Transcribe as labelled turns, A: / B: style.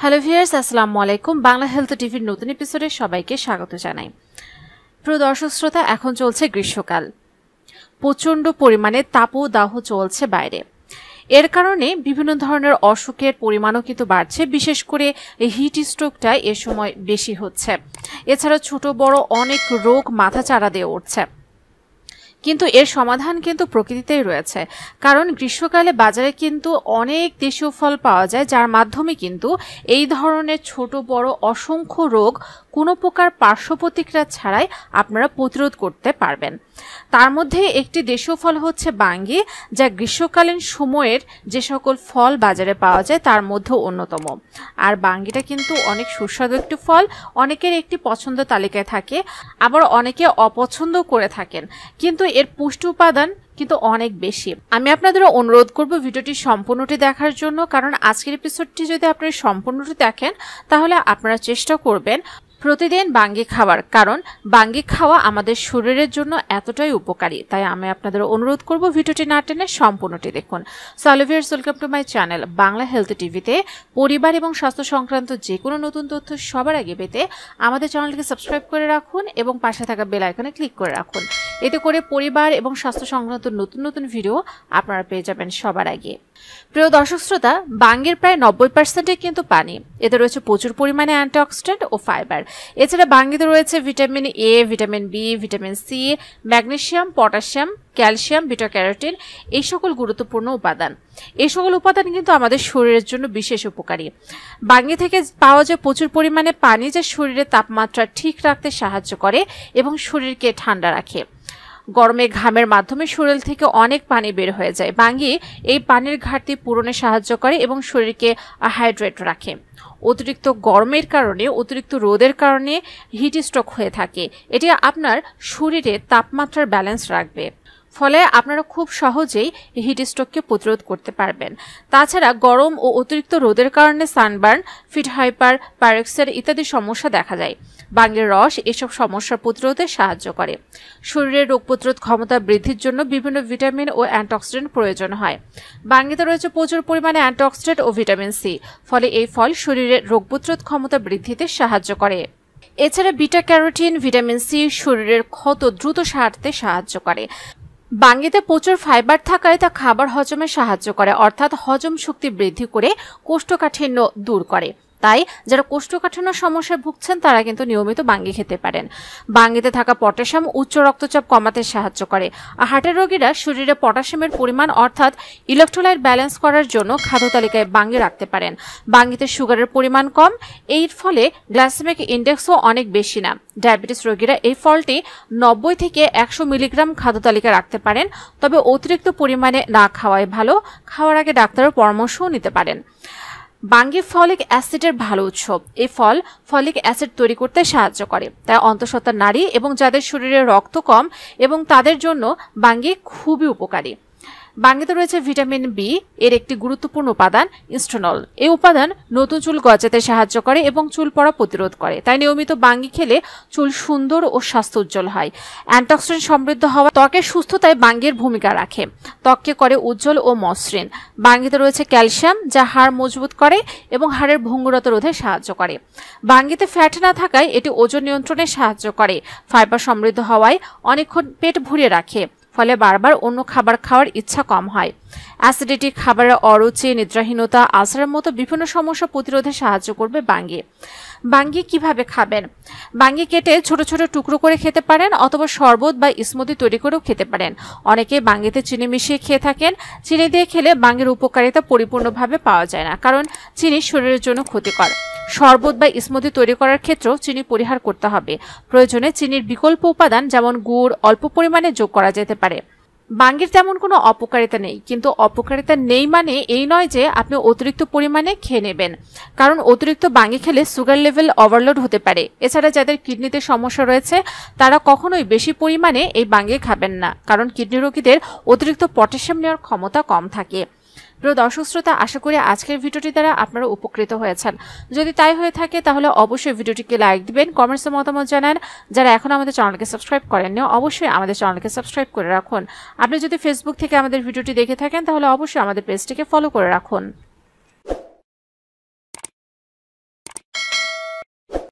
A: Hello viewers, আসসালামু আলাইকুম। Bangla health টিভির নতুন এপিসোডে সবাইকে স্বাগত জানাই। প্রিয় দর্শক শ্রোতা, এখন চলছে গ্রীষ্মকাল। প্রচণ্ড পরিমাণে তাপদাহ চলছে বাইরে। এর কারণে বিভিন্ন ধরনের অসুখের পরিমাণও কিন্তু বাড়ছে, বিশেষ করে হিট স্ট্রোকটা এ সময় বেশি হচ্ছে। এছাড়া ছোট বড় অনেক রোগ মাথাচাড়া দিয়ে উঠছে। কিন্তু এর সমাধান কিন্তু প্রকৃতিতেই রয়েছে, কারণ গ্রীষ্মকালে বাজারে কিন্তু অনেক দেশীয় ফল পাওয়া যায়, যার মাধ্যমে কিন্তু এই ধরনের ছোট বড় অসংখ্য রোগ কোনো প্রকার পার্শ্ব প্রতিক্রিয়া ছাড়াই আপনারা প্রতিরোধ করতে পারবেন। তার মধ্যে একটি দেশীয় ফল হচ্ছে বাঙ্গি, যা গ্রীষ্মকালীন সময়ের যে সকল ফল বাজারে পাওয়া যায় তার মধ্যে অন্যতম। আর বাঙ্গিটা কিন্তু অনেক সুস্বাদু একটি ফল, অনেকের একটি পছন্দ তালিকায় থাকে, আবার অনেকে অপছন্দ করে থাকেন, কিন্তু এর পুষ্টি উপাদান কিন্তু অনেক বেশি। আমি আপনাদের অনুরোধ করব ভিডিওটি সম্পূর্ণটি দেখার জন্য, কারণ আজকের এপিসোডটি যদি আপনারা সম্পূর্ণটি দেখেন তাহলে আপনারা চেষ্টা করবেন প্রতিদিন বাঙ্গি খাওয়ার, কারণ বাঙ্গি খাওয়া আমাদের শরীরের জন্য এতটাই উপকারী। তাই আমি আপনাদের অনুরোধ করব ভিডিওটি না টেনে সম্পূর্ণটি দেখুন। So hello viewers, welcome to my channel Bangla health টিভিতে। পরিবার এবং স্বাস্থ্য সংক্রান্ত যে কোনো নতুন তথ্য সবার আগে পেতে আমাদের চ্যানেলটিকে সাবস্ক্রাইব করে রাখুন এবং পাশে থাকা বেল আইকনে ক্লিক করে রাখুন। এতে করে পরিবার এবং স্বাস্থ্য সংক্রান্ত নতুন নতুন ভিডিও আপনারা পেয়ে যাবেন সবার আগে। প্রিয় দর্শক শ্রোতা, বাঙ্গির প্রায় 90% কিন্তু পানি। এতে রয়েছে প্রচুর পরিমাণে অ্যান্টিঅক্সিডেন্ট ও ফাইবার। এছাড়া বাঙ্গিতে রয়েছে vitamin A, vitamin B, vitamin C, magnesium, potassium, calcium, beta carotene, এই সকল গুরুত্বপূর্ণ উপাদান। এই সকল উপাদান কিন্তু আমাদের শরীরের জন্য বিশেষ উপকারী। বাঙ্গি থেকে পাওয়া যায় প্রচুর পরিমাণে পানি, যা শরীরের তাপমাত্রা ঠিক রাখতে সাহায্য করে এবং শরীরকে ঠান্ডা রাখে। গরমে ঘামের মাধ্যমে শরীর থেকে অনেক পানি বের হয়ে যায়। বাঙ্গি এই পানির ঘাটতি পূরণে সাহায্য করে এবং শরীরকে হাইড্রেট রাখে। অতিরিক্ত গরমের কারণে, অতিরিক্ত রোদের কারণে হিট স্ট্রোক হয়ে থাকে। এটি আপনার শরীরে তাপমাত্রার ব্যালেন্স রাখবে, ফলে আপনারা খুব সহজেই হিট স্ট্রোককে প্রতিরোধ করতে পারবেন। তাছাড়া গরম ও অতিরিক্ত রোদের কারণে সানবার্ন, ফিট হাইপার, পাইরেক্সিয়া ইত্যাদি সমস্যা দেখা যায়। বাঙ্গির রস এসব সমস্যা প্রতিরোধে সাহায্য করে। শরীরের রোগ প্রতিরোধ ক্ষমতা বৃদ্ধির জন্য বিভিন্ন ভিটামিন ও অ্যান্টিঅক্সিডেন্ট প্রয়োজন হয়। বাঙ্গিতে রয়েছে প্রচুর পরিমাণে অ্যান্টিঅক্সিডেন্ট ও ভিটামিন সি, ফলে এই ফল শরীরের রোগ প্রতিরোধ ক্ষমতা বৃদ্ধিতে সাহায্য করে। এছাড়া বিটা ক্যারোটিন, ভিটামিন সি শরীরের ক্ষত দ্রুত সারতে সাহায্য করে। বাঙ্গিতে প্রচুর ফাইবার থাকায় তা খাবার হজমে সাহায্য করে, অর্থাৎ হজম শক্তি বৃদ্ধি করে কোষ্ঠকাঠিন্য দূর করে। তাই যারা কোষ্ঠকাঠিন্য সমস্যায় ভুগছেন তারা কিন্তু নিয়মিত বাঙ্গি খেতে পারেন। বাঙ্গিতে থাকা পটাশিয়াম উচ্চ রক্তচাপ কমাতে সাহায্য করে। হার্টের রোগীরা শরীরে পটাশিয়ামের পরিমাণ অর্থাৎ ইলেকট্রোলাইট ব্যালেন্স করার জন্য খাদ্য তালিকায় বাঙ্গি রাখতে পারেন। বাঙ্গিতে সুগারের পরিমাণ কম, এর ফলে গ্লাইসেমিক ইন্ডেক্সও অনেক বেশি না। ডায়াবেটিস রোগীরা এই ফলটি 90 থেকে 100 মিলিগ্রাম খাদ্য তালিকায় রাখতে পারেন, তবে অতিরিক্ত পরিমাণে না খাওয়াই ভালো। খাওয়ার আগে ডাক্তারের পরামর্শও নিতে পারেন। বাঙ্গি ফলিক অ্যাসিডের ভালো উৎস। এই ফল ফলিক অ্যাসিড তৈরি করতে সাহায্য করে, তাই অন্তঃসত্ত্বা নারী এবং যাদের শরীরে রক্ত কম এবং তাদের জন্য বাঙ্গি খুবই উপকারী। বাঙ্গিতে রয়েছে ভিটামিন বি, এর একটি গুরুত্বপূর্ণ উপাদান ইস্ট্রোনল। এই উপাদান নতুন চুল গজাতে সাহায্য করে এবং চুল পড়া প্রতিরোধ করে। তাই নিয়মিত বাঙ্গি খেলে চুল সুন্দর ও স্বাস্থ্য উজ্জ্বল হয়। অ্যান্টিঅক্সিডেন্ট সমৃদ্ধ হওয়া ত্বকের সুস্থতায় বাঙ্গির ভূমিকা রাখে, ত্বককে করে উজ্জ্বল ও মসৃণ। বাঙ্গিতে রয়েছে ক্যালসিয়াম, যা হাড় মজবুত করে এবং হাড়ের ভঙ্গুরতা রোধে সাহায্য করে। বাঙ্গিতে ফ্যাট না থাকায় এটি ওজন নিয়ন্ত্রণে সাহায্য করে। ফাইবার সমৃদ্ধ হওয়ায় অনেকক্ষণ পেট ভরিয়ে রাখে, ফলে বারবার অন্য খাবার খাওয়ার ইচ্ছা কম হয়। অ্যাসিডিটি, খাবারের অরুচি, নিদ্রাহীনতা, আলসারের মতো বিভিন্ন সমস্যা প্রতিরোধে সাহায্য করবে বাঙ্গি। বাঙ্গি কিভাবে খাবেন? বাঙ্গি কেটে ছোট ছোট টুকরো করে খেতে পারেন, অথবা শরবত বা স্মুদি তৈরি করেও খেতে পারেন। অনেকে বাঙ্গিতে চিনি মিশিয়ে খেয়ে থাকেন। চিনি দিয়ে খেলে বাঙ্গির উপকারিতা পরিপূর্ণভাবে পাওয়া যায় না, কারণ চিনি শরীরের জন্য ক্ষতিকর। শরবত বা স্মুদি তৈরি করার ক্ষেত্রেও চিনি পরিহার করতে হবে। প্রয়োজনে চিনির বিকল্প উপাদান যেমন গুড় অল্প পরিমাণে যোগ করা যেতে পারে। বাঙ্গির তেমন কোনো অপকারিতা নেই, কিন্তু অপকারিতা নেই মানে এই নয় যে আপনি অতিরিক্ত পরিমাণে খেয়ে নেবেন, কারণ অতিরিক্ত বাঙ্গি খেলে সুগার লেভেল ওভারলোড হতে পারে। এছাড়া যাদের কিডনিতে সমস্যা রয়েছে তারা কখনোই বেশি পরিমাণে এই বাঙ্গি খাবেন না, কারণ কিডনি রোগীদের অতিরিক্ত পটাশিয়াম নেওয়ার ক্ষমতা কম থাকে। প্রিয় দর্শক শ্রোতা, আশা করি আজকের ভিডিওটি দ্বারা আপনারা উপকৃত হয়েছেন। যদি তাই হয়ে থাকে তাহলে অবশ্যই ভিডিওটিকে লাইক দিবেন, কমেন্টসে মতামত জানান। যারা এখন আমাদের চ্যানেলকে সাবস্ক্রাইব করেননি অবশ্যই আমাদের চ্যানেলকে সাবস্ক্রাইব করে রাখুন। আপনি যদি ফেসবুক থেকে আমাদের ভিডিওটি দেখে থাকেন তাহলে অবশ্যই আমাদের পেজটিকে ফলো করে রাখুন।